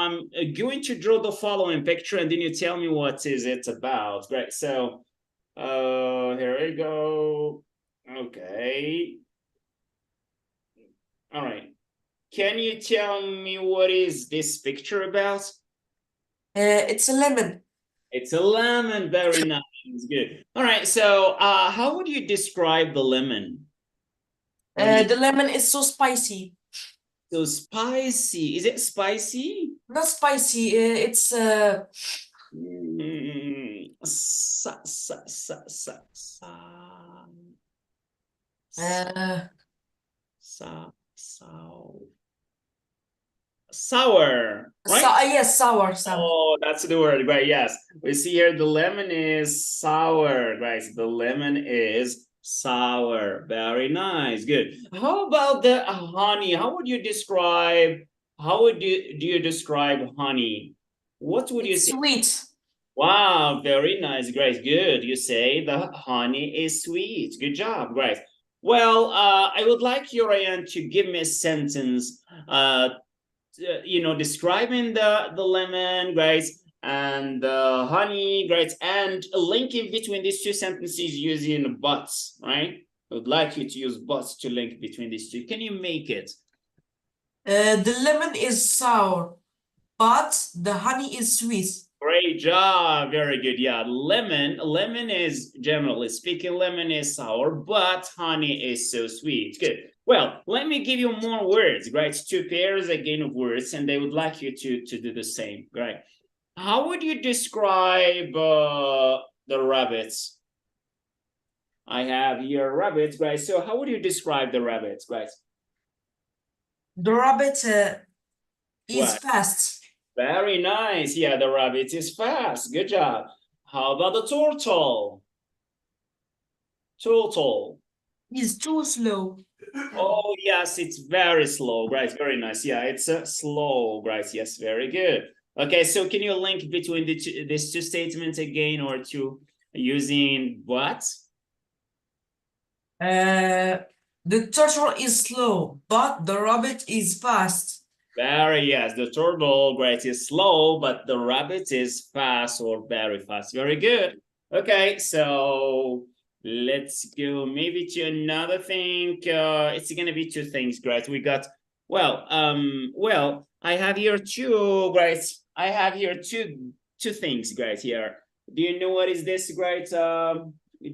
I'm going to draw the following picture, and then you tell me what is it about. Great. So, here we go. Okay. All right. Can you tell me what is this picture about? It's a lemon. It's a lemon. Very nice. Good. All right. So, how would you describe the lemon? The lemon is so spicy. So spicy. Is it spicy? Not spicy. It's Sa, sa, sa, sa, sa, uh, sa, sour, right? yes, sour, sour. Oh, that's the word, right? Yes. We see here the lemon is sour, right? The lemon is sour. Very nice. Good. How about the honey? How would you describe, how would you do you describe honey? What would you It's say? sweet. Wow, very nice, Grace. Good. You say the honey is sweet. Good job, Grace. Well, I would like you, Ryan, to give me a sentence, describing the lemon, Grace, and the honey, Grace, and linking between these two sentences using buts, right? I would like you to use buts to link between these two. Can you make it? The lemon is sour, but the honey is sweet. Great job. Very good. Yeah. Lemon is, generally speaking, lemon is sour, but honey is so sweet. Good. Well, let me give you more words, right? Two pairs again of words, and I would like you to do the same, right? How would you describe the rabbits? I have here rabbits, right? So how would you describe the rabbits, right? The rabbit is What? fast. Very nice. Yeah, the rabbit is fast. Good job. How about the turtle? Turtle. Is too slow. Oh, yes, it's very slow, right? Very nice. Yeah, it's slow, right? Yes, very good. Okay, so can you link between these two statements again, or two using what? The turtle is slow, but the rabbit is fast. Very, yes, the turtle, right, is slow, but the rabbit is fast or very fast. Very good. Okay, so let's go maybe to another thing. It's gonna be two things, great. We got, well, I have here two, great. I have here two things, great, here. Do you know what is this, great? Do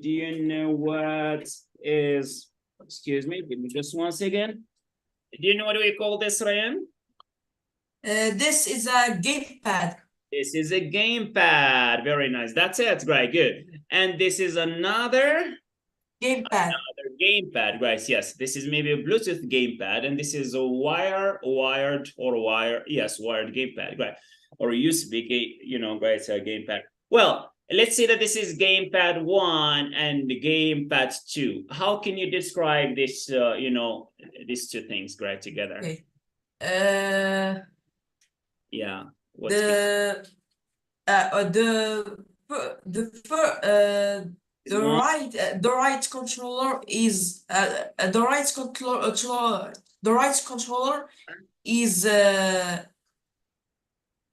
you know what is, excuse me, give me just once again. Do you know what we call this, Ryan? This is a gamepad. This is a gamepad. Very nice. That's it. Great. Good. And this is another Gamepad. gamepad, guys. Yes, this is maybe a Bluetooth gamepad, and this is a wired gamepad, right? Or USB, guys, a gamepad. Well, let's say that this is gamepad 1 and the gamepad 2. How can you describe this? These two things, right, together? Okay. Yeah. The right controller is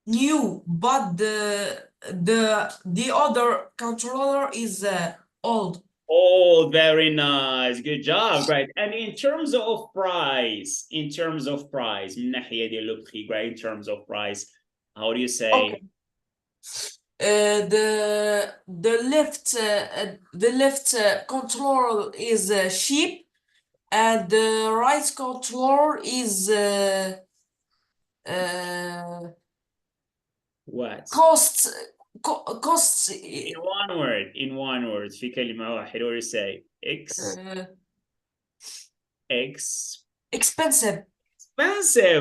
new, but the other controller is old. Oh, very nice. Good job. Right. And in terms of price, من ناحية ديال لو بري, right? In terms of price, how do you say? Okay. The left controller is cheap, and the right controller is What? costs. In one word, في كلمة واحدة, what do you say? Expensive. Expensive.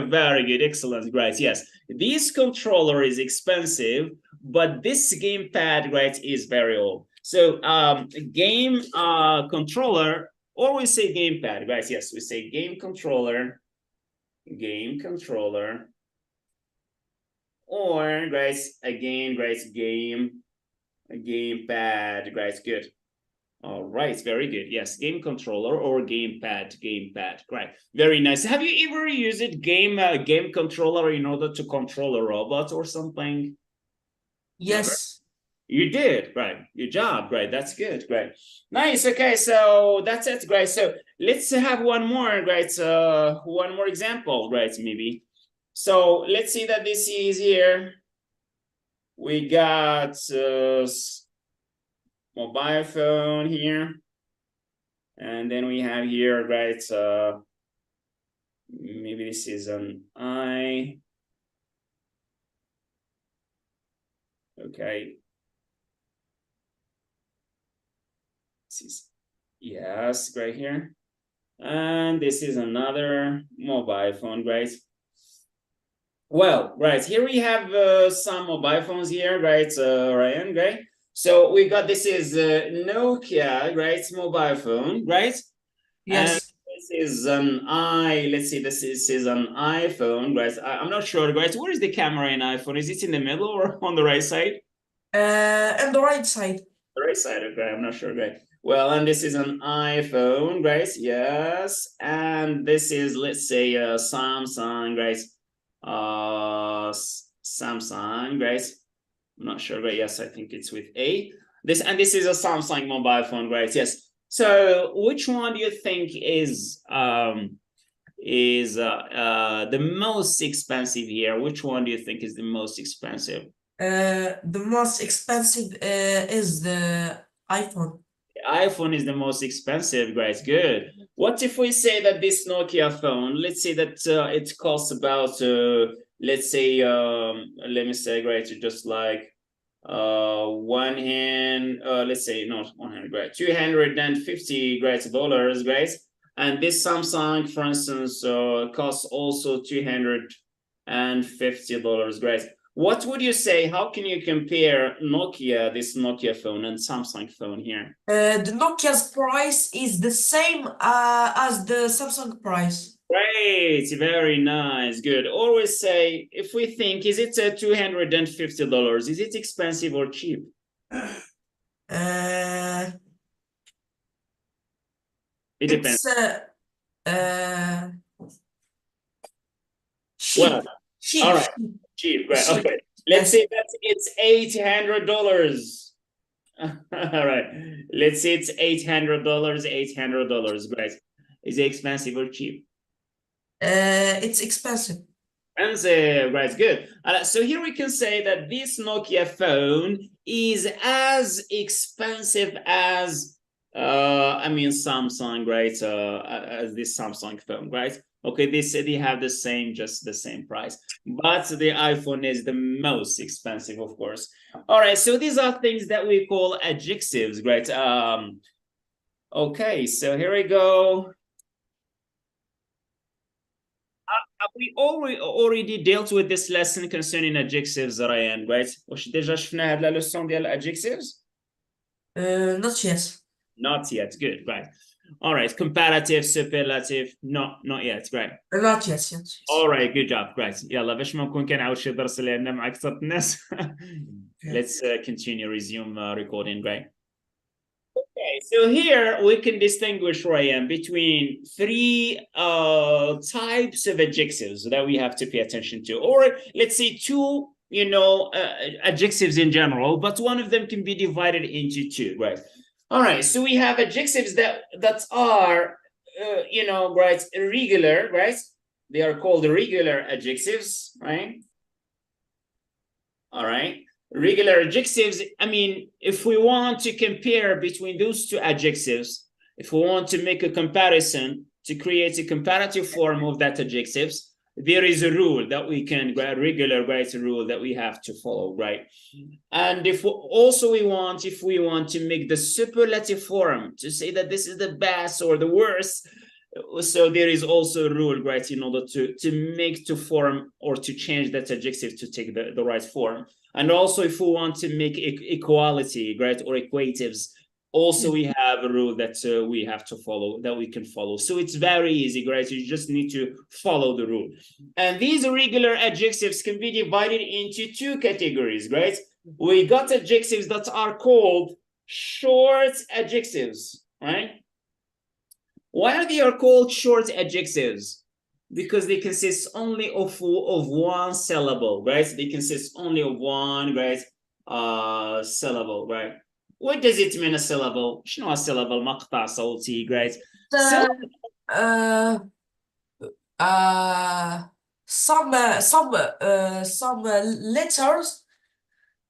Very good. Excellent. Great. Yes. This controller is expensive, but this gamepad, right, is very old. So game controller, or we say gamepad, guys. Yes, we say game controller, or guys, again, guys, gamepad, guys. Good. All right, very good. Yes, game controller or gamepad, gamepad. Great, very nice. Have you ever used it game controller in order to control a robot or something? Yes. You did, right? Good job, great. That's good, great, nice. Okay, so that's it, great. So let's have one more, great. One more example, right? Maybe. So let's see that this is here. We got mobile phone here, and then we have here, right? Maybe this is an I. Okay. This is yes, right here. And this is another mobile phone, right? Well, right, here we have some mobile phones here, right, Ryan, right? So we got, this is Nokia, right, mobile phone, right? And Yes. this is an let's see, this is an iPhone, right? I'm not sure, right? Where is the camera in iPhone? Is it in the middle or on the right side? On the right side. The right side, okay, I'm not sure, right? Well, and this is an iPhone, right? Yes. And this is, let's say, Samsung, right? Samsung, right? I'm not sure, but yes, I think it's with A. This is a Samsung mobile phone, right? Yes. So which one do you think is the most expensive here? Which one do you think is the most expensive? The most expensive is the iPhone. iPhone is the most expensive, guys. Good. What if we say that this Nokia phone, let's say that it costs about, let's say, let me say, right, just like one hand, let's say not 100, right, $250, great, dollars, guys. And this Samsung, for instance, costs also $250, guys. What would you say? How can you compare Nokia, this Nokia phone, and Samsung phone here? The Nokia's price is the same as the Samsung price. Great, very nice, good. Always say, if we think, is it $250? Is it expensive or cheap? Uh, It depends. it's cheap. Well, Cheap. all right, cheap, right? Cheap. Okay, let's Yes. say that it's $800. All right, let's say it's $800. $800, right? Is it expensive or cheap? It's expensive. Expensive, right? Good. So here we can say that this Nokia phone is as expensive as I mean Samsung, right? As this Samsung phone, right? Okay, they have the same, just the same price, but the iPhone is the most expensive, of course. All right, so these are things that we call adjectives, right? Okay, so here we go. Have we already dealt with this lesson concerning adjectives, Ryan, right? واش ديجا شفنا هاد لا لوسون ديال adjectives? Not yet. Not yet. Good, right. All right, comparative, superlative, not yet, right. Not yet. Yes. All right, good job, right. يلا باش ما نكون كنعاود شي درس لان مع كثرة الناس. Let's continue, resume recording, right. Okay, so here we can distinguish, Ryan, between three types of adjectives that we have to pay attention to, or let's say two, adjectives in general, but one of them can be divided into two, right? All right, so we have adjectives that are, right, irregular, right? They are called irregular adjectives, right? All right. Regular adjectives, I mean, if we want to compare between those two adjectives, if we want to make a comparison to create a comparative form of that adjectives, there is a rule that we can, regular, right, a rule that we have to follow, right? And if we want to make the superlative form to say that this is the best or the worst, so there is also a rule, right, in order to form or to change that adjective to take the right form. And also if we want to make equality, right, or equatives, also we have a rule that we have to follow, that we can follow. So it's very easy, right? You just need to follow the rule. And these irregular adjectives can be divided into two categories, right? We got adjectives that are called short adjectives, right? Why are they called short adjectives? Because they consist only of one syllable, right? They consist only of one, right? Syllable, right? What does it mean a syllable? شنو syllable؟ مقطع صوتي, right? The uh some letters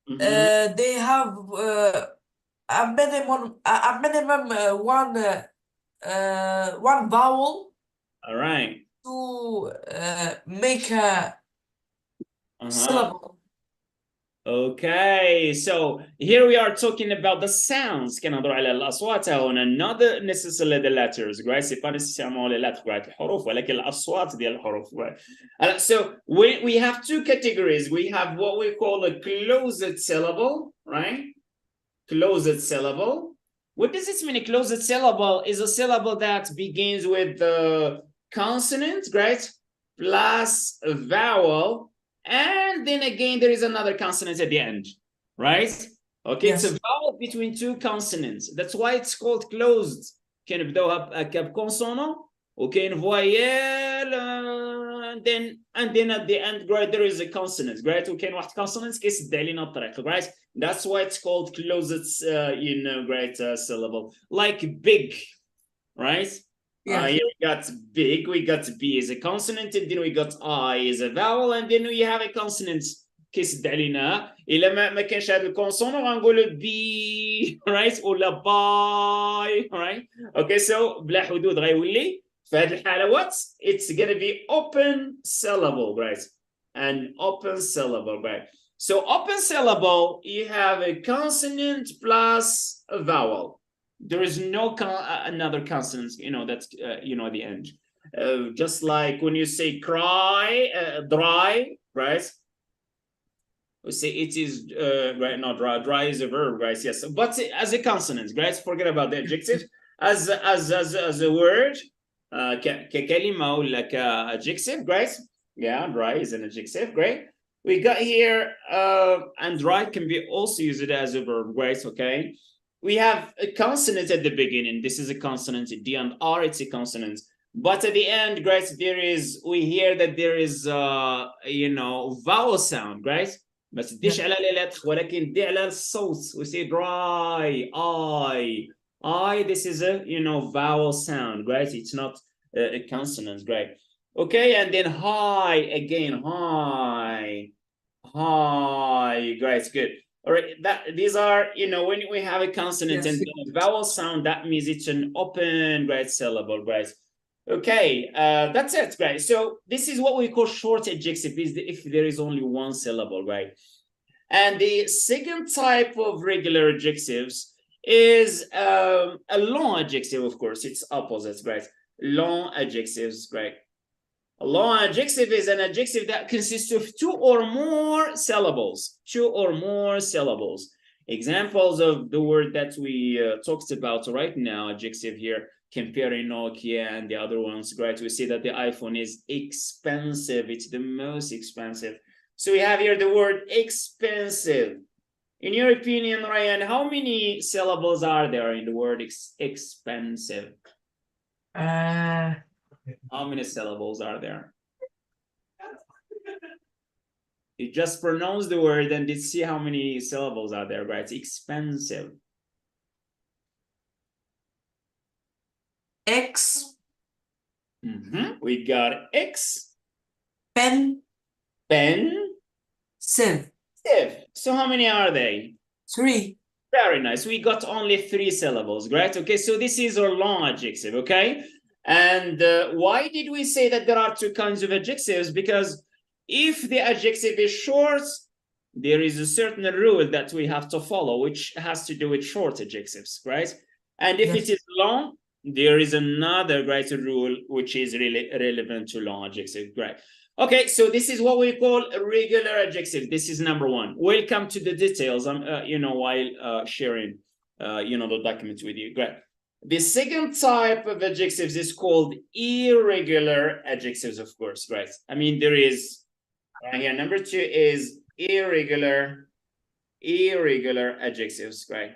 they have a minimum one vowel All right. to make a syllable. Okay, so here we are talking about the sounds. كنهضروا على الأصوات هنا, not necessarily the letters, right? C'est pas nécessairement les lettres, right? الحروف, ولكن الأصوات ديال الحروف, right? So we have two categories. We have what we call a closed syllable, right? Closed syllable. What does it mean? A closed syllable is a syllable that begins with the consonant, right? Plus a vowel. And then again, there is another consonant at the end, right? Okay, Yes. it's a vowel between two consonants. That's why it's called closed. كنبداوها بكونسونون وكاين فويال and then at the end, right, there is a consonant, right? وكاين واحد consonant كيسد علينا الطريق, right? That's why it's called closed, right, syllable. Like big, right? Yeah. Here we got big, we got B as a consonant, and then we got I as a vowel, and then we have a consonant كيسد علينا. إلا ما كانش هذا الكونسونون غنقولوا بي, right? ولا باي, right? Okay, so بلا حدود غيولي في هذه الحالة what? It's gonna be open syllable, right? An open syllable, right? So open syllable, you have a consonant plus a vowel. There is no another consonant, that's at the end. Just like when you say cry, dry, right? We say it is right, not dry. Dry is a verb, right? Yes, but as a consonant, right? Forget about the adjective. As a word, ككلمة ولا كadjective, right? Yeah, dry is an adjective, great. We got here, and dry can be also used as a verb, right? Okay. We have a consonant at the beginning. This is a consonant. D and R, it's a consonant. But at the end, right, we hear that there is, vowel sound, right? بس تديش على لي لتر ولكن دي على الصوت. We say dry, I, this is a, vowel sound, right? It's not a consonant, right? Okay, and then high, again, high, great, good. All right, these are, when we have a consonant and a vowel sound, that means it's an open, right, syllable, right? Okay, that's it, right? So this is what we call short adjective, if there is only one syllable, right? And the second type of regular adjectives is a long adjective, of course, it's opposite, right? Long adjectives, right? A long adjective is an adjective that consists of two or more syllables. Examples of the word that we talked about right now, adjective here, comparing Nokia and the other ones, right? We see that the iPhone is expensive. It's the most expensive. So we have here the word expensive. In your opinion, Ryan, how many syllables are there in the word expensive? How many syllables are there? You just pronounce the word and you see how many syllables are there, right? Expensive. X. We got X. Pen. Sieve. So how many are they? 3. Very nice. We got only 3 syllables, right? Okay, so this is our long adjective, okay? And why did we say that there are 2 kinds of adjectives? Because if the adjective is short, there is a certain rule that we have to follow, which has to do with short adjectives, right? And if it is long, there is another greater rule which is really relevant to long adjective, right? Okay, so this is what we call a regular adjective. This is number 1. We'll come to the details, while sharing, the document with you. Great. The second type of adjectives is called irregular adjectives, of course, right? I mean, there is here. Number 2 is irregular adjectives, right?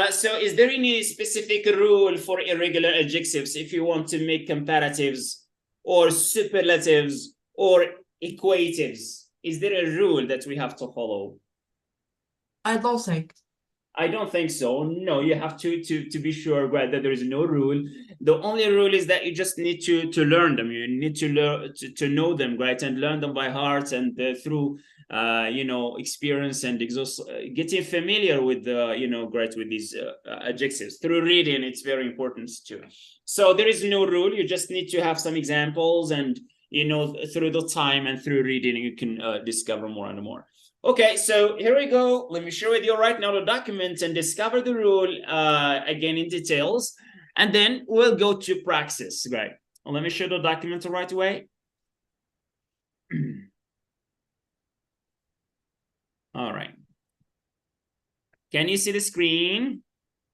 So is there any specific rule for irregular adjectives if you want to make comparatives or superlatives or equatives? Is there a rule that we have to follow? I don't think. I don't think so. No, you have to be sure, right, that there is no rule. The only rule is that you just need to learn them. You need to learn to know them, right, and learn them by heart and through experience and getting familiar with the great with these adjectives through reading. It's very important too. So there is no rule. You just need to have some examples, and through the time and through reading you can discover more and more. Okay, so here we go. Let me share with you right now the document and discover the rule again in details, and then we'll go to praxis. Great. Let me show the document right away. All right. Can you see the screen?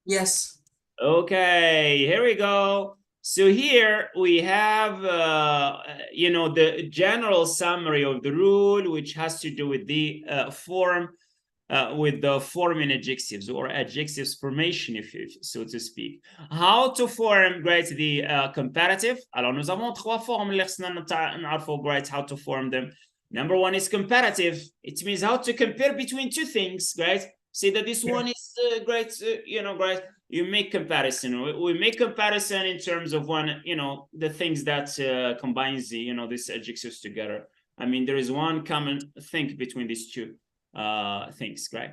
Yes. Okay, here we go. So here we have, the general summary of the rule, which has to do with the form, with the forming adjectives or adjectives formation, if so to speak. How to form, great, the comparative. Alors, nous avons trois formes اللي خصنا نعرفوا, great, how to form them. Number one is comparative. It means how to compare between two things, right? Say that this one is great, great. You make comparison. We make comparison in terms of one, the things that combines the, these adjectives together. I mean, there is one common thing between these two things, right?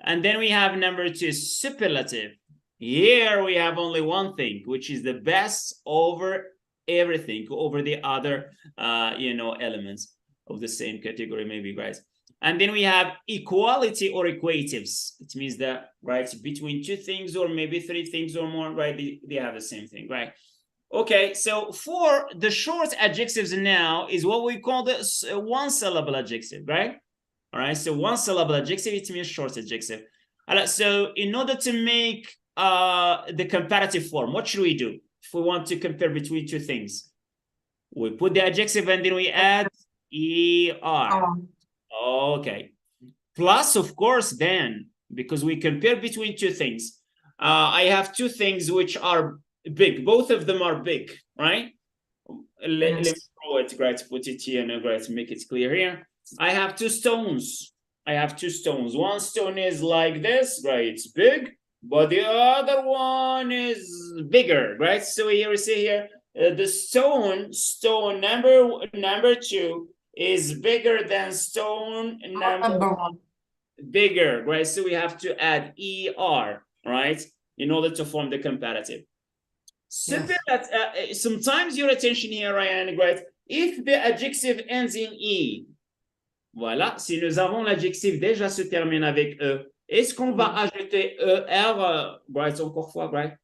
And then we have number two, superlative. Here we have only one thing, which is the best over everything, over the other, elements of the same category, maybe, right? And then we have equality or equatives. It means that, right, between two things or maybe three things or more, right, they have the same thing, right? Okay, so for the short adjectives now is what we call the one syllable adjective, right? All right, so one syllable adjective, it means short adjective. So in order to make the comparative form, what should we do if we want to compare between two things? We put the adjective and then we add er. Okay. Plus, of course, then, because we compare between two things, I have two things which are big. Both of them are big, right? Let me throw it, great, put it here, and great, make it clear here. I have two stones. I have two stones. One stone is like this, right? It's big, but the other one is bigger, right? So here we see here, the stone number two is bigger than stone number one. Bigger, right? So we have to add er, right, in order to form the comparative. Yes. Sometimes your attention here, Ryan, right? If the adjective ends in e, voilà, si nous avons l'adjectif déjà se termine avec e, est-ce qu'on va ajouter er, right, encore fois, right?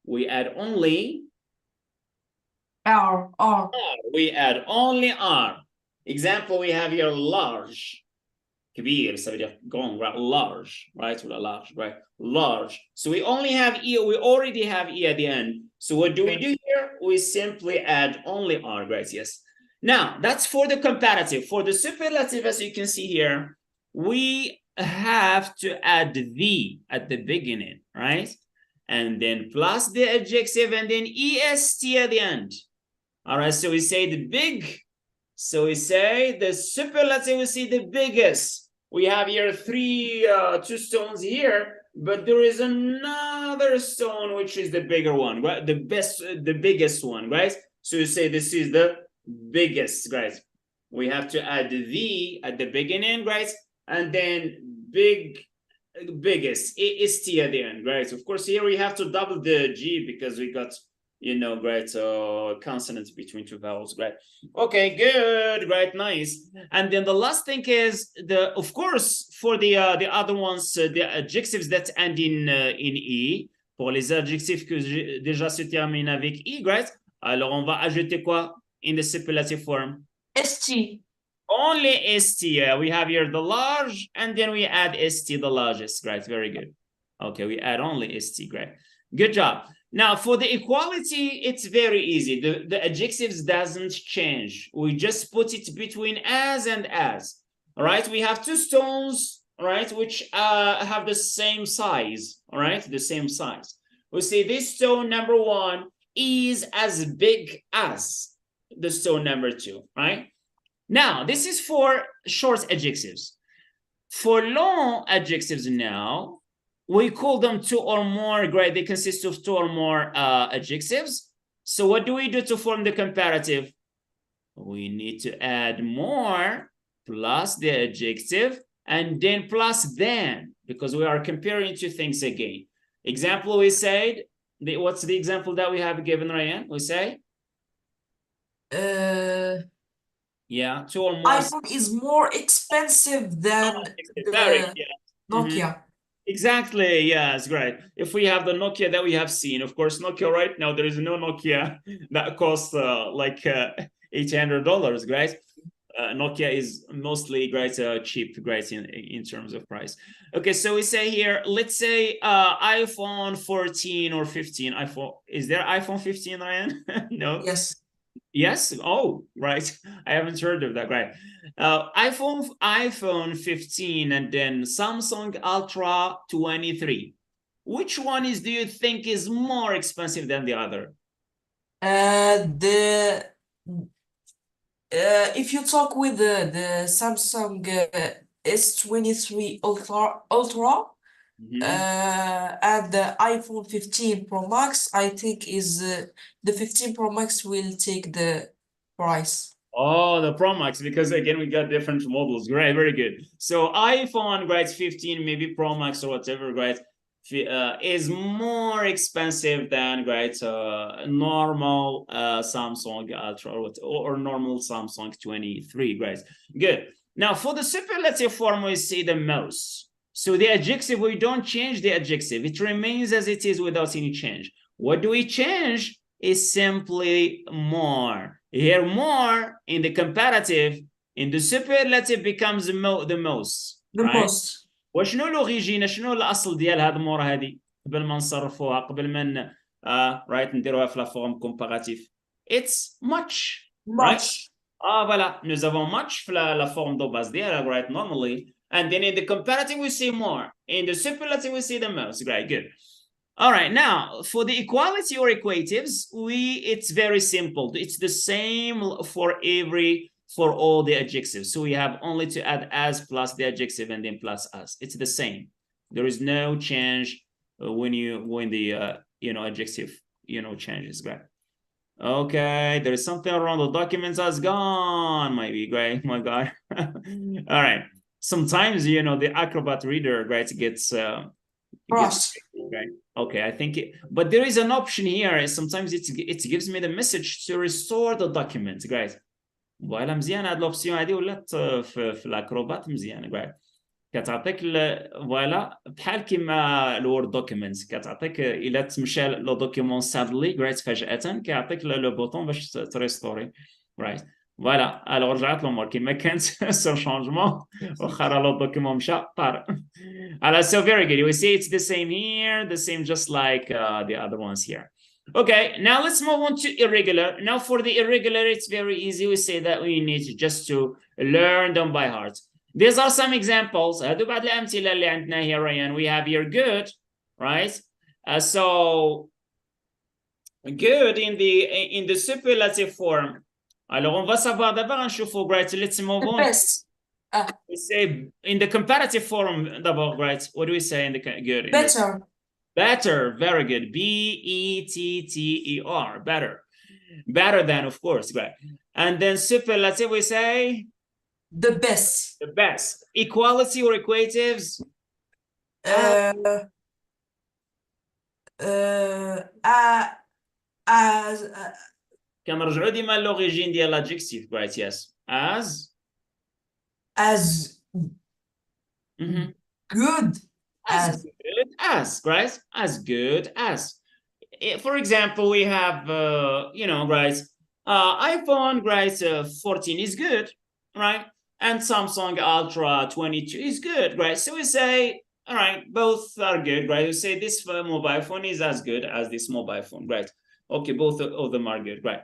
We add only R. We add only r. Example, we have here large. كبير, ça veut dire grand, right? Large, right? Large, right? Large. So we only have e, we already have e at the end. So what do we do here? We simply add only r, right? Yes. Now, that's for the comparative. For the superlative, as you can see here, we have to add the at the beginning, right? And then plus the adjective and then est at the end. All right, so we say the big. So we say the superlative, we see the biggest. We have here two stones here, but there is another stone which is the bigger one, right? The biggest one, right? So you say this is the biggest, right? We have to add the at the beginning, right? And then biggest, est at the end, right? Of course, here we have to double the G because we got, great, consonants between two vowels, right? Okay, good, great, nice. And then the last thing is of course, for the other ones, the adjectives that end in e, pour les adjectifs que déjà se terminent avec e, right? Alors on va ajouter quoi in the superlative form? St. Only st. We have here the large, and then we add st, the largest, right? Very good. Okay, we add only st, great. Good job. Now, for the equality, it's very easy. The adjectives doesn't change. We just put it between as and as. All right, we have two stones. all right, which have the same size, all right, the same size. We say this stone number 1 is as big as the stone number 2, right? Now, this is for short adjectives. For long adjectives now, we call them 2 or more, right? They consist of 2 or more adjectives. So what do we do to form the comparative? We need to add more plus the adjective and then plus than, because we are comparing 2 things again. Example, we said, what's the example that we have given, Ryan? We say? Yeah, 2 or more. iPhone is more expensive than the Nokia. Exactly, yes, great. If we have the Nokia that we have seen, of course, Nokia right now, there is no Nokia that costs like $800, right? Nokia is mostly great, cheap, great in terms of price. Okay, so we say here, let's say iPhone 14 or 15. iPhone, is there iPhone 15, Ryan? No. Yes. Yes. Oh, right. I haven't heard of that. Right. iPhone 15 and then Samsung Ultra 23. Which one do you think is more expensive than the other? If you talk with the Samsung S23 Ultra and the iPhone 15 Pro Max, I think is the 15 Pro Max will take the price. Oh, the Pro Max, because again, we got different models. Great, very good. So iPhone, great, 15, maybe Pro Max or whatever, great, is more expensive than great normal Samsung Ultra or normal Samsung 23. Great, good. Now for the superlative form, we see the most. So the adjective, we don't change the adjective. It remains as it is without any change. What do we change? Is simply more. Here, more in the comparative, in the superlative becomes the most. The right? most. وشنو الأوريجين؟ شنو الأصل ديال هاد مور هادي قبل ما نصرفوها قبل ما right نديروها في لا فورم كومباراتيف. It's much. Much. Right? Voilà, nous avons much في la forme de base ديالها, right, normally. And then in the comparative we see more. In the superlative we see the most. Right, good. All right, now for the equality or equatives, it's very simple. It's the same for all the adjectives. So we have only to add as plus the adjective and then plus as. It's the same. There is no change when the adjective changes. Great. Okay, there is something wrong. The documents has gone. Maybe great. My God. All right. Sometimes the Acrobat reader gets okay, I think but there is an option here. Sometimes it gives me the message to restore the document. Great. فوالا مزيان هاد لوبسيون هادي ولات في الاكروبات مزيان. Great. كتعطيك فوالا بحال كيما الوورد دوكيومنت كتعطيك الا تمشى لو دوكيومون سادلي غريت فجأة كيعطيك لو بوطون باش تريستوري. رايت فوالا الوغ رجعت الامور كيما كانت سو شونجمون واخا راه لو دوكيومون مشى طار. So very good. We see it's the same here, the same just like the other ones here. Okay, now let's move on to irregular. Now for the irregular, it's very easy. We say that we need just to learn them by heart. These are some examples. هادو بعض الأمثلة اللي عندنا here, Ryan. We have here good, right? So good in the superlative form. Alors on va savoir d'abord نشوفوا, right? Let's move on. Best. We say in the comparative form d'abord, right? What do we say in the good? Better. Better, very good. B-E-T-T-E-R, better. Better than, of course, right? And then superlative, we say? The best. The best. Equality or equatives? كنرجعوا ديما لوريجين ديال l'adjectif, right? Yes. As good as good as, right? As good as. For example, we have right, iPhone, right, 14 is good, right? And Samsung Ultra 22 is good, right? So we say, all right, both are good, right? We say this mobile phone is as good as this mobile phone, right? Okay, both of them are good, right?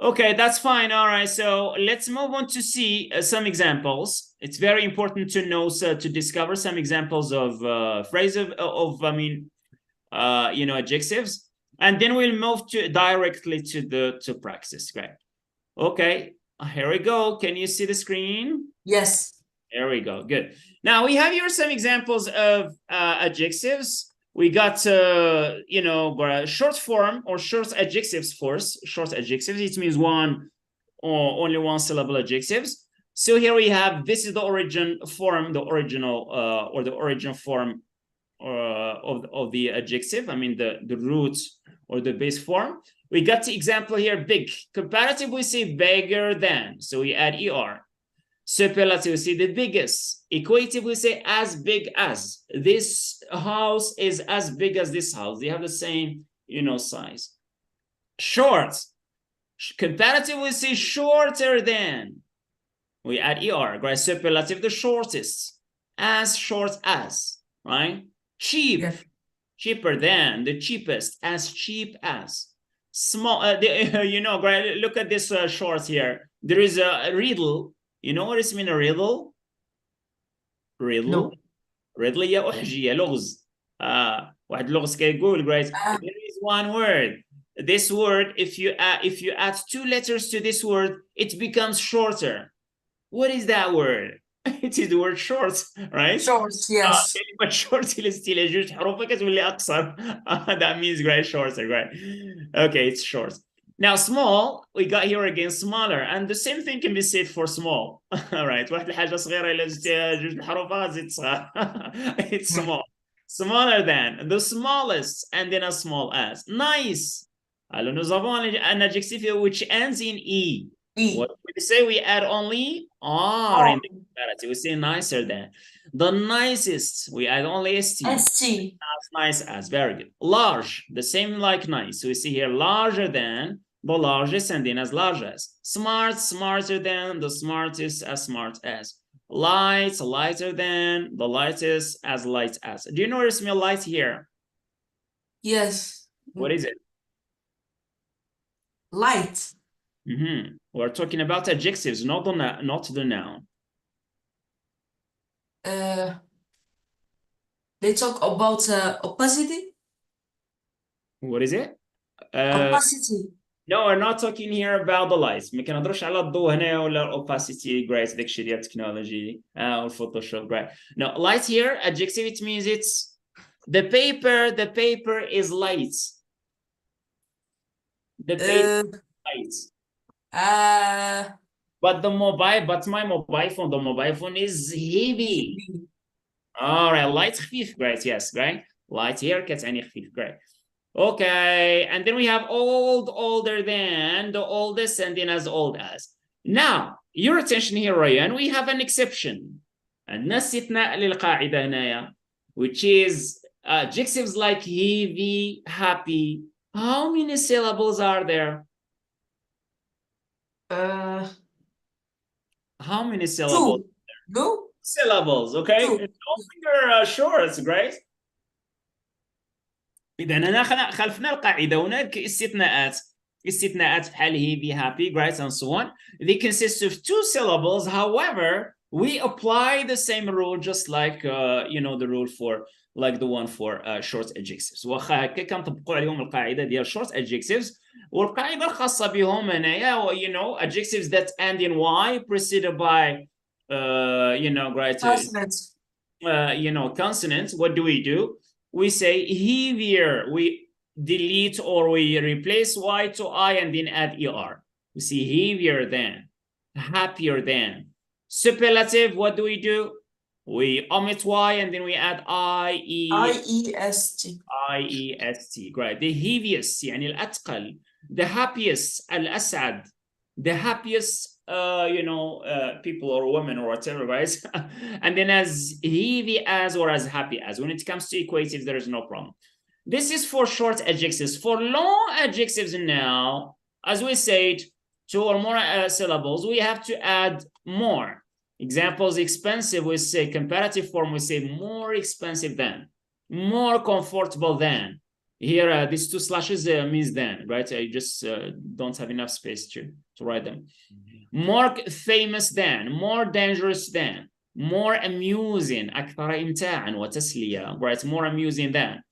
Okay, that's fine. All right, so let's move on to see some examples. It's very important to know, so to discover some examples of phrases adjectives, and then we'll move to directly to practice. Great. Okay, here we go. Can you see the screen? Yes. There we go. Good. Now we have here some examples of adjectives. We got short form or short adjectives first. Short adjectives, it means one or only one syllable adjectives. So here we have, this is the original form of the adjective. I mean the root or the base form. We got the example here, big. Comparative, we say bigger than, so we add er. Superlative, we say the biggest. Equative, we say as big as. This house is as big as this house. They have the same, size. Short. Comparative, we say shorter than. We add er, right? Superlative, the shortest. As short as, right? Cheap. Yeah. Cheaper than, the cheapest, as cheap as. Small, right? Look at this short here. There is a riddle. You know what it means, a riddle? Riddle. No. Riddle هي أحجية لغز. واحد لغز كيقول, right? There is one word. This word, if you add 2 letters to this word, it becomes shorter. What is that word? It is the word short, right? Short, yes. كلمة short اللي جوج حروفها كتولي أقصر. That means, right, shorter, right? Okay, it's short. Now, small, we got here again smaller, and the same thing can be said for small. All right, واحد الحاجة صغيرة إلا زدتيها جوج حروفها زيد صغار. It's small. Smaller than, the smallest, and then as small as. Nice. Alors, nous avons an adjective which ends in E. What we say, we add only R in the comparative. We say nicer than. The nicest, we add only ST. ST. As nice as, very good. Large, the same like nice. So we see here larger than, the largest, and then as large as. Smart, smarter than, the smartest, as smart as. Light, lighter than, the lightest, as light as. Do you notice me light here? Yes. What is it? Light. We're talking about adjectives, not the noun. They talk about opacity. What is it? Opacity. No, we're not talking here about the lights. ما كنهضروش على الضوء هنا ولا opacity, great, داكشي ديال التكنولوجي or Photoshop, great. No, light here, adjective, it means it's the paper is light. The paper light. But my mobile phone is heavy. All right, light خفيف, great, yes, great. Light here كتعني خفيف, great. Okay, and then we have old, older than, the oldest, and then as old as. Now, your attention here, Ryan, we have an exception. عندنا استثناء للقاعدة هنايا, which is adjectives like heavy, happy. How many syllables are there? How many syllables? 2. No? Syllables, okay? 2. You're sure, it's great. إذا أنا خلفنا القاعدة. هناك استثناءات بحال heavy, happy, great, and so on. They consist of 2 syllables. However, we apply the same rule, just like the rule for like the one for short adjectives. واخا هكا كنطبقوا عليهم القاعدة ديال short adjectives. والقاعدة الخاصة بهم هنايا adjectives that end in y preceded by great Consonants. consonants. What do? We say heavier, we delete or we replace y to I and then add er. We see heavier than, happier than. Superlative, what do? We omit y and then we add I-E-S-T. I-E-S-T, great. The heaviest, يعني الأثقل. The happiest, الأسعد. The happiest people or women or whatever, right? And then as heavy as or as happy as. When it comes to equatives, there is no problem. This is for short adjectives. For long adjectives now, as we said, 2 or more syllables, we have to add more. Examples, expensive, we say comparative form, we say more expensive than, more comfortable than. Here, these two slashes means then, right? I just don't have enough space to write them. More famous than, more dangerous than, more amusing, أكثر إمتاعا وتسلية, right? More amusing than.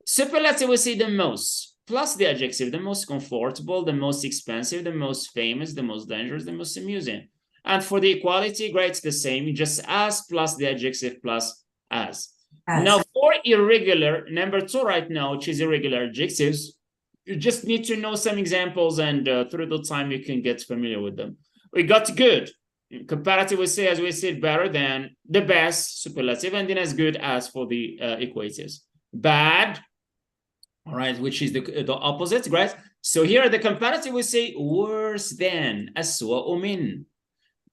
Superlative, we say the most, plus the adjective, the most comfortable, the most expensive, the most famous, the most dangerous, the most amusing. And for the equality, right, it's the same, just as plus the adjective plus as. Now, for irregular, number 2 right now, which is irregular adjectives, you just need to know some examples, and through the time you can get familiar with them. We got good. Comparative, we say, as we said, better than, the best, superlative, and then as good as for the equatives. Bad, all right, which is the opposite, right? So here the comparative, we say worse than, أسوأ من.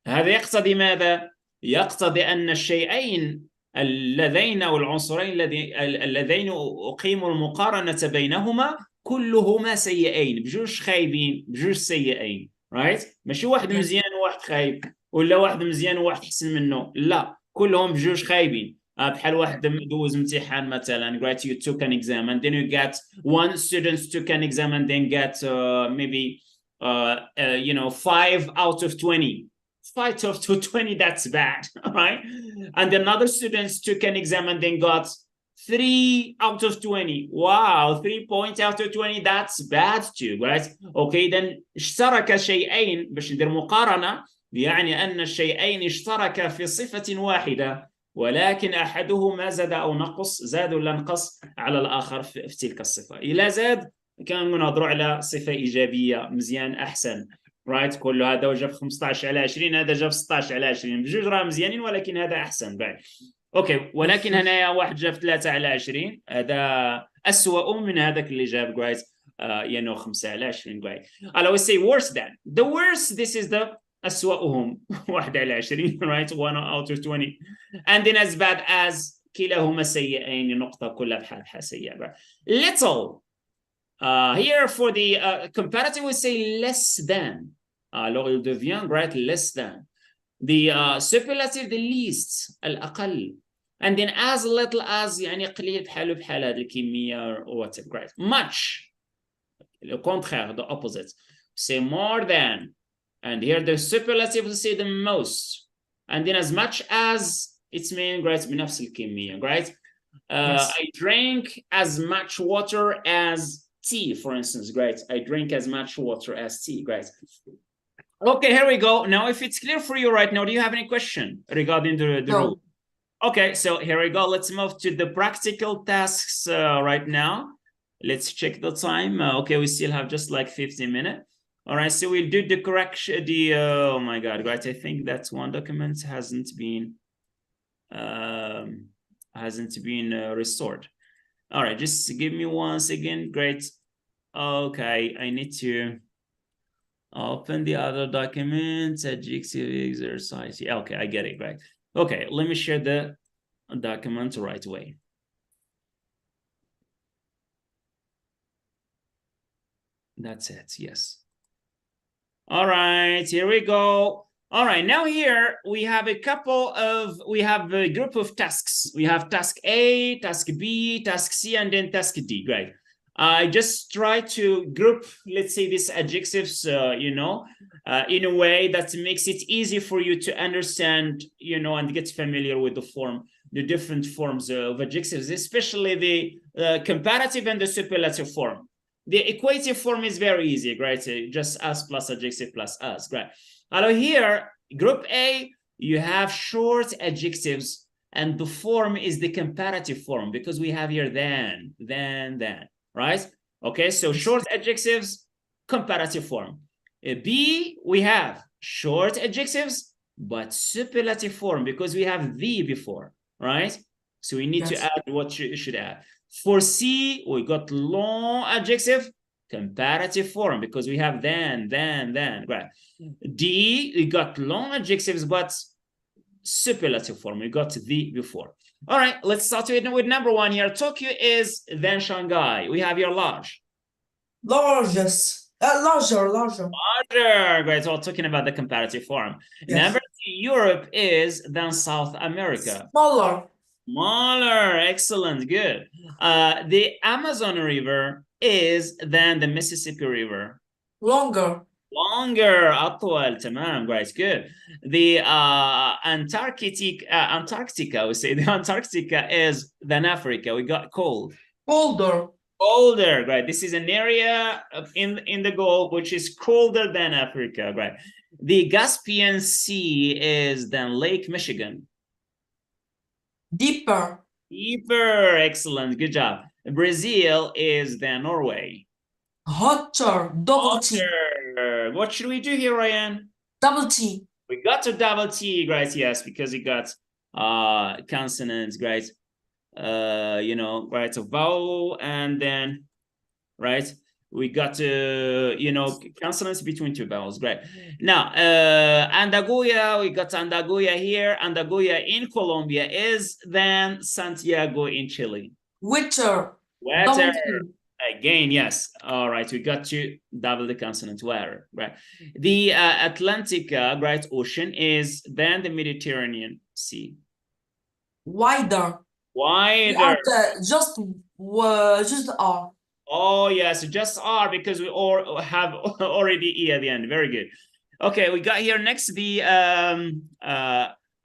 هذا يقتضي ماذا؟ يقتضي أن الشيئين اللذين أو العنصرين اللذين أقيموا المقارنة بينهما كلهما سيئين، بجوج خايبين بجوج سيئين، right؟ ماشي واحد مزيان وواحد خايب، ولا واحد مزيان وواحد أحسن منه، لا، كلهم بجوج خايبين. بحال واحد دوز امتحان مثلا, right? You took an exam and then you get one student took an exam and then get maybe 5 out of 20. 5 out of 20, that's bad, right? And another student took an exam and then got 3 out of 20. Wow, 3 points out of 20, that's bad too, right? Okay, then اشترك شيئين, باش ندير مقارنة, يعني أن الشيئين اشتركا في صفة واحدة, ولكن أحدهما زاد أو نقص, زاد ولا نقص على الآخر في تلك الصفة. إلا زاد كان نهضروا على صفة إيجابية, مزيان أحسن, رايت, كل هذا جاب 15 على 20, هذا جاب 16 على 20, بجوج راه مزيانين ولكن هذا احسن بعد. اوكي, ولكن هنايا واحد جاب 3 على 20, هذا اسوأ من هذاك اللي جاب جرايت 5 على 20 جرايت. I will say worse than. The worst, this is the اسوأهم 1 على 20, right? 1 out of 20. And then as bad as, كلاهما سيئين, نقطة كلها بحالها سيئة. Little. Here for the comparative, we say less than. Alors il devient, right, less than. The superlative, the least, الأقل. And then as little as, يعني قليل بحاله بحال هذه الكمية or whatever, right? Much, le contraire, the opposite. Say more than. And here the superlative, we say the most. And then as much as, it's mean, right, بنفس الكمية, right? Yes. I drink as much water as tea, for instance, great. I drink as much water as tea, great. Okay, here we go. Now, if it's clear for you right now, do you have any question regarding the rule? Okay, so here we go. Let's move to the practical tasks right now. Let's check the time. Okay, we still have just like 15 minutes. All right, so we'll do the correction. Oh my God, right? I think that one document hasn't been restored. All right, just give me 1 second. Great. Okay, I need to open the other document, adjective exercise. Yeah, okay, I get it, right? Okay, let me share the document right away. That's it, yes. All right, here we go. All right, now here we have a group of tasks. We have task A, task B, task C, and then task D, right? I just try to group, let's say, these adjectives, in a way that makes it easy for you to understand, and get familiar with the different forms of adjectives, especially the comparative and the superlative form. The equative form is very easy, right? Just as plus adjective plus as, right? Now here, group A, you have short adjectives, and the form is the comparative form because we have here then, right? Okay, so short adjectives, comparative form. B, we have short adjectives, but superlative form because we have the before, right? So we need to add what you should add. For C, we got long adjective, comparative form because we have then, right? D, we got long adjectives, but superlative form. We got the before. All right, let's start with number 1 here. Tokyo is then Shanghai. We have here large. Larger. Larger. Great. So we're talking about the comparative form. Yes. Number 2, Europe is then South America. Smaller. Smaller, excellent, good. The Amazon River is than the Mississippi River. Longer. Longer, أطول, تمام, great, good. The Antarctica, we say the Antarctica is than Africa. We got cold. Colder. Colder, right? This is an area in the Gulf which is colder than Africa, right? The Caspian Sea is than Lake Michigan. Deeper. Deeper, excellent, good job. Brazil is than Norway. Hotter. Double T. Hotter. What should we do here, Ryan? Double T. We got to double T, right? Yes, because it got consonants, right? You know, right? A vowel and then, right? We got to, you know, consonants between two vowels, great. Now, Andagoya, we got Andagoya here. Andagoya in Colombia is than Santiago in Chile. Wetter. Wetter. Double T. Again, yes. All right, we got to double the consonant wetter, right? The Atlantic, right, ocean is than the Mediterranean Sea. Wider. Wider. Just R. Oh, yes, just R because we all have already E at the end. Very good. Okay, we got here next the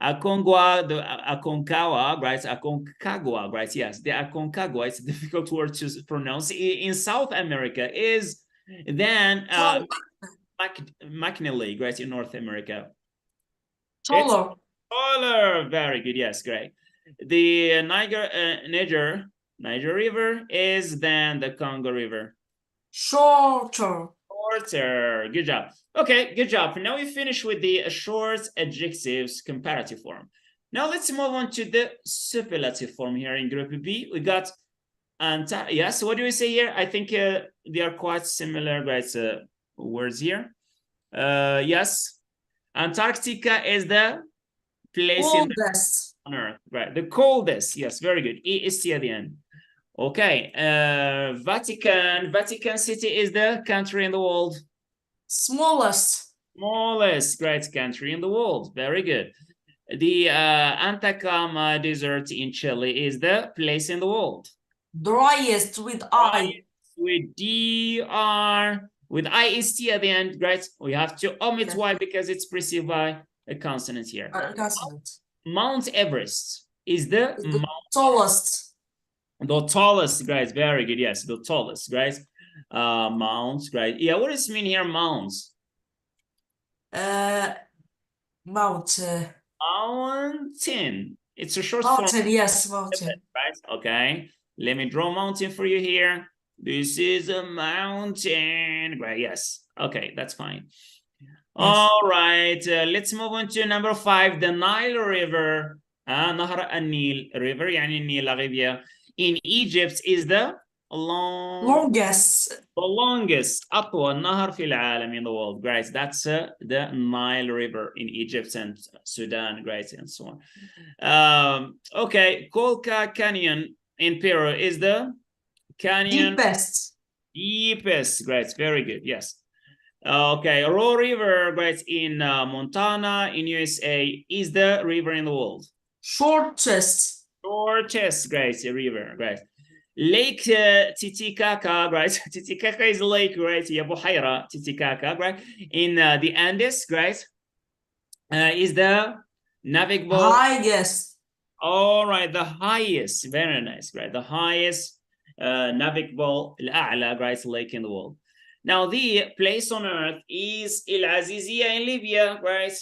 Aconcagua, right? Aconcagua, right? Yes, the Aconcagua. It's a difficult word to pronounce. In South America is then McNally, right? In North America. Taller. Taller. Very good. Yes, great. The Niger River is than the Congo River. Shorter. Shorter. Good job. Okay, good job. Now we finish with the short adjectives comparative form. Now let's move on to the superlative form here in group B. We got yes, what do we say here? I think they are quite similar, right? Words here. Yes, Antarctica is the place coldest. On Earth, right? The coldest. Yes, very good. EST at the end. Okay, Vatican City is the country in the world. Smallest. Smallest, great country in the world. Very good. The Atacama Desert in Chile is the place in the world. Driest with I. With DR, with IST at the end, right? We have to omit Y because it's preceded by a consonant here. Consonant. Mount Everest is the tallest. The tallest, guys. Very good. Yes, the tallest, guys. Mounts, right? Yeah, what does it mean here, mounts? Mount. Mountain. It's a short mountain, form. Yes, mountain. Right? Okay. Let me draw a mountain for you here. This is a mountain. Right, yes. Okay, that's fine. Yes. All right. Let's move on to number 5, the Nile River. نهر النيل river يعني النيل غيبية. In Egypt is the longest. The longest أطول نهر في العالم in the world. Great. That's the Nile River in Egypt and Sudan. Great, and so on. Okay, Colca Canyon in Peru is the canyon deepest. Great, very good. Yes. Okay, Roe River, great, in Montana in USA is the river in the world. Shortest, great, river, great. Lake Titicaca, right? Titicaca is a lake, right? Yeah, Buhaira, Titicaca, right? In the Andes, right? Is the navigable highest. All right, the highest, very nice, right? The highest navigable الأعلى, right, lake in the world. Now the place on earth is El Azizia in Libya, right?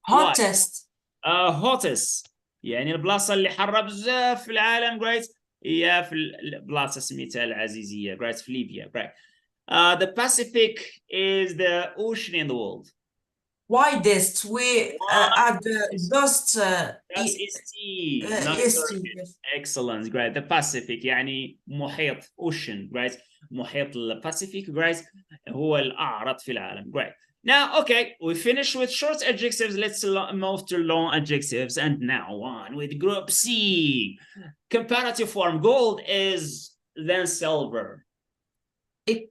Hottest. Hottest. يعني البلاصة اللي حارة بزاف في العالم، right? هي في البلاصة سميتها العزيزية، right? في ليبيا, right? The Pacific is the ocean in the world. Widest. We add just excellent, great. The Pacific يعني محيط ocean, right? محيط الباسيفيك, right? هو الأعرض في العالم, great. Now, okay, we finished with short adjectives. Let's move to long adjectives. And now on with group C. Comparative form. Gold is than silver. We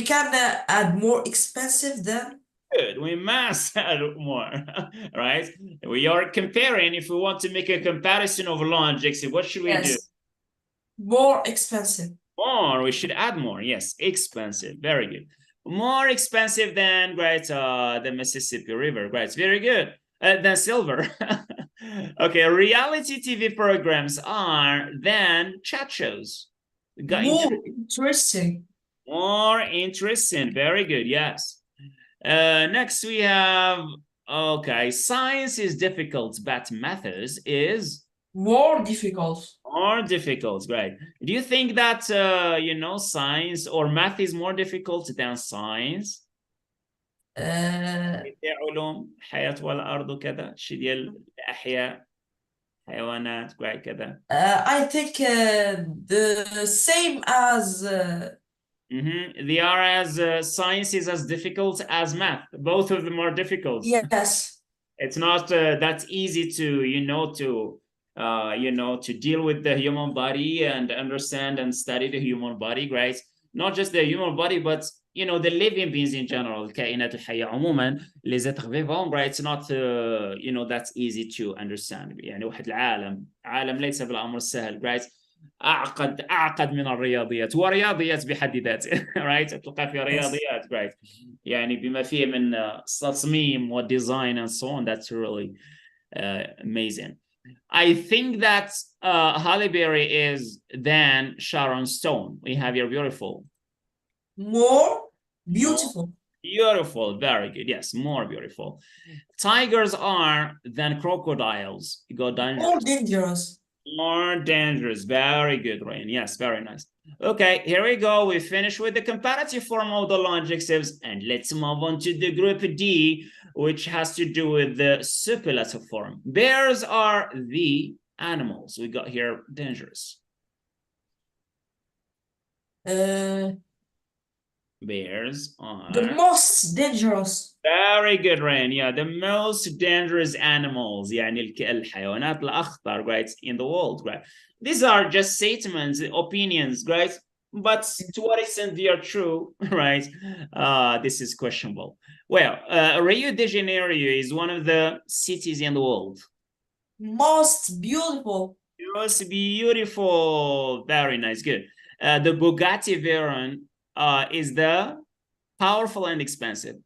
can add more expensive than? Good. We must add more, right? We are comparing. If we want to make a comparison of law and adjective, what should we do? Yes. More expensive. More. We should add more. Yes, expensive. Very good. More expensive than the Mississippi River. Great. Very good. Than silver. Okay. Reality TV programs are than chat shows. More interesting. More interesting. Very good. Yes. Next we have, okay, science is difficult, but methods is more difficult. More difficult, great. Do you think that, science or math is more difficult than science? علوم حياة والأرض كذا شيء ديال الأحياء حيوانات كذا. I think the same as They are as science is as difficult as math. Both of them are difficult. Yes. It's not that easy to to deal with the human body and understand and study the human body, right? Not just the human body, but the living beings in general. الكائنات الحية عموما les êtres vivants, right? It's not that's easy to understand. يعني واحد عالم ليس بالأمر السهل, right? أعقد من الرياضيات ورياضيات بحد ذاته right تلقى في رياضيات right يعني بما فيه من تصميم وديزاين and so on. That's really amazing. I think that Halle Berry is than Sharon Stone. We have your beautiful. More beautiful. Beautiful, very good. Yes, more beautiful. Tigers are than crocodiles. Go dangerous. More dangerous. More dangerous. Very good, Rain. Yes, very nice. Okay, here we go. We finish with the comparative form of the adjectives, and let's move on to the group D, which has to do with the superlative form. Bears are the animals. We got here dangerous. Bears are the most dangerous. Very good, Rain. Yeah, the most dangerous animals. يعني الحيوانات الأخطر, right, in the world, right? These are just statements, opinions, right? But to what extent they are true, right? This is questionable. Well, Rio de Janeiro is one of the cities in the world. Most beautiful. Most beautiful. Very nice. Good. The Bugatti Veyron is the powerful and expensive.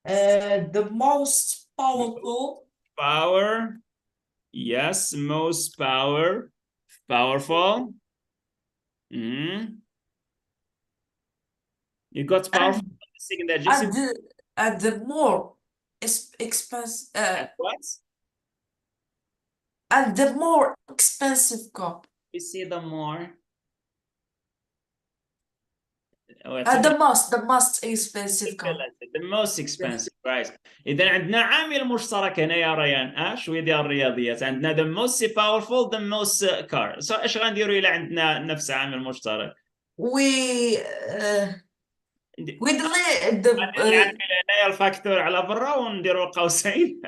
The most powerful. Power. Yes, most powerful. You got powerful. At the more expensive. What? At the more expensive car. You see the more. The most expensive car. The most expensive, right. إذا عندنا عامل مشترك هنا يا ريان. شوية ديال الرياضيات. عندنا the most powerful, the most car. So إيش غنديروا إلا عندنا نفس عامل مشترك؟ We delete هنا الفاكتور على برا ونديروا قوسين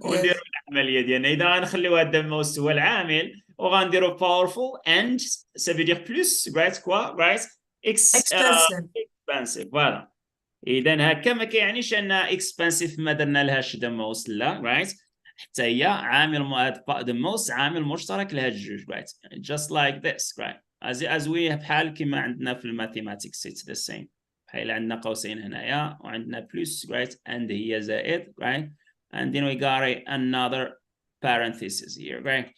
ونديروا العملية ديالنا. إذا غنخليو هذا most هو العامل وغنديروا powerful and ça veut dire plus, right? quoi, right? expensive. Voilà. إذا هكا ما كيعنيش أن expensive ما درنا لهاش the most لا, right? حتى هي عامل the most عامل مشترك لها الجوج, right? Just like this, right? As we بحال كما عندنا في mathematics, it's the same. بحال عندنا قوسين هنايا وعندنا plus, right? And هي زائد, right? And then we got another parenthesis here, right?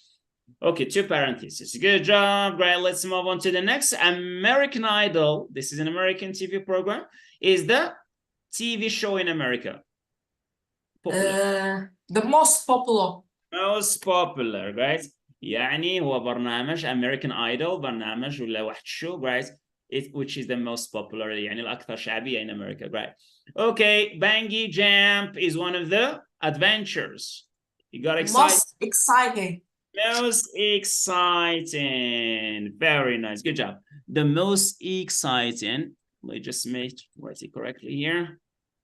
Okay, two parentheses. Good job. Right, let's move on to the next. American Idol, this is an American TV program, is the TV show in America. The most popular. Most popular, right? يعني هو برنامج American Idol, برنامج ولا واحد show, right? Which is the most popular, يعني الأكثر شعبية in America, right? Okay, bungee jump is one of the adventures. You got excited? Most exciting. Most exciting. Very nice. Good job. The most exciting. Let me just write it correctly here.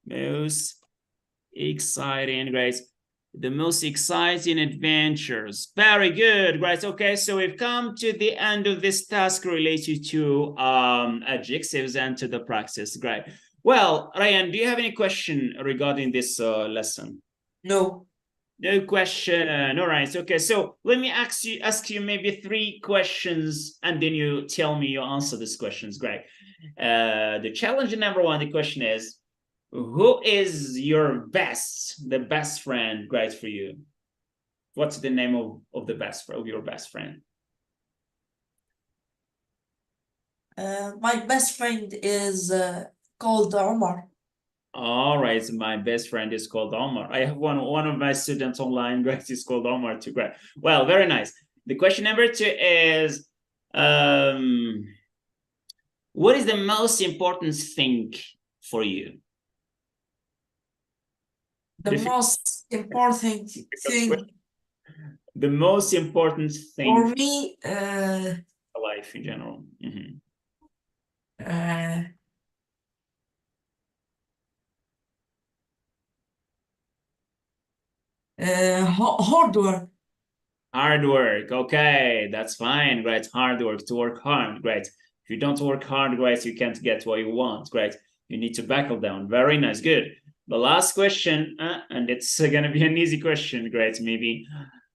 Most exciting. Great. The most exciting adventures. Very good. Right. Okay. So we've come to the end of this task related to adjectives and to the practice. Great. Well, Ryan, do you have any question regarding this lesson? No. No question. All right. Okay. So let me ask you maybe 3 questions, and then you tell me you answer these questions. Great. The challenge number 1, the question is, who is your the best friend, great, for you? What's the name of the of your best friend? My best friend is called Omar. All right, so my best friend is called Omar. I have one of my students online, great, is called Omar too. Great. Well, very nice. The question number 2 is, what is the most important thing for you? The most important thing The most important thing for me, life in general. hard work. Hard work. Okay, that's fine. Great. Hard work, to work hard. Great. If you don't work hard, great, you can't get what you want. Great. You need to buckle down. Very nice. Good. The last question, and it's going to be an easy question. Great. Maybe.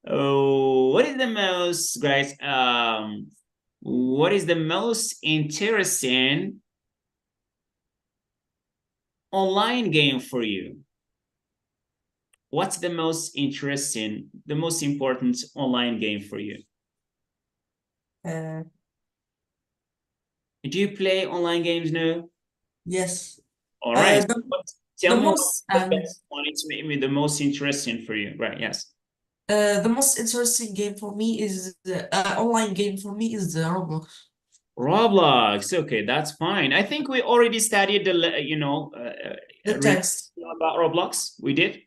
Oh, what is the most great? What is the most interesting online game for you? What's the most interesting, the most important online game for you? Do you play online games now? Yes. All right. Tell me most, what's the best one. It's maybe the most interesting for you, right? Yes. The most interesting game for me is online game for me is the Roblox. Roblox. Okay, that's fine. I think we already studied the The text about Roblox. We did.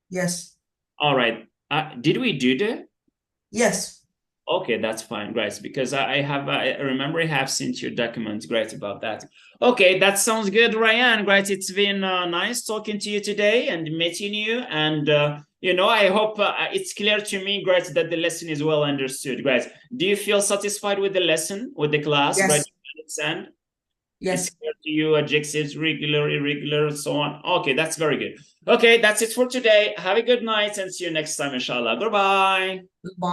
Yes. All right. Did we do that? Yes. Okay, that's fine, guys, because I remember I have sent you documents, great, about that. Okay, that sounds good, Ryan. Great, it's been nice talking to you today and meeting you. And, I hope it's clear to me, great, that the lesson is well understood, great. Do you feel satisfied with the lesson, with the class? Yes. Great, understand? Yes. It's clear to you, adjectives, regular, irregular, so on. Okay, that's very good. Okay, that's it for today. Have a good night and see you next time, inshallah. Goodbye. Goodbye.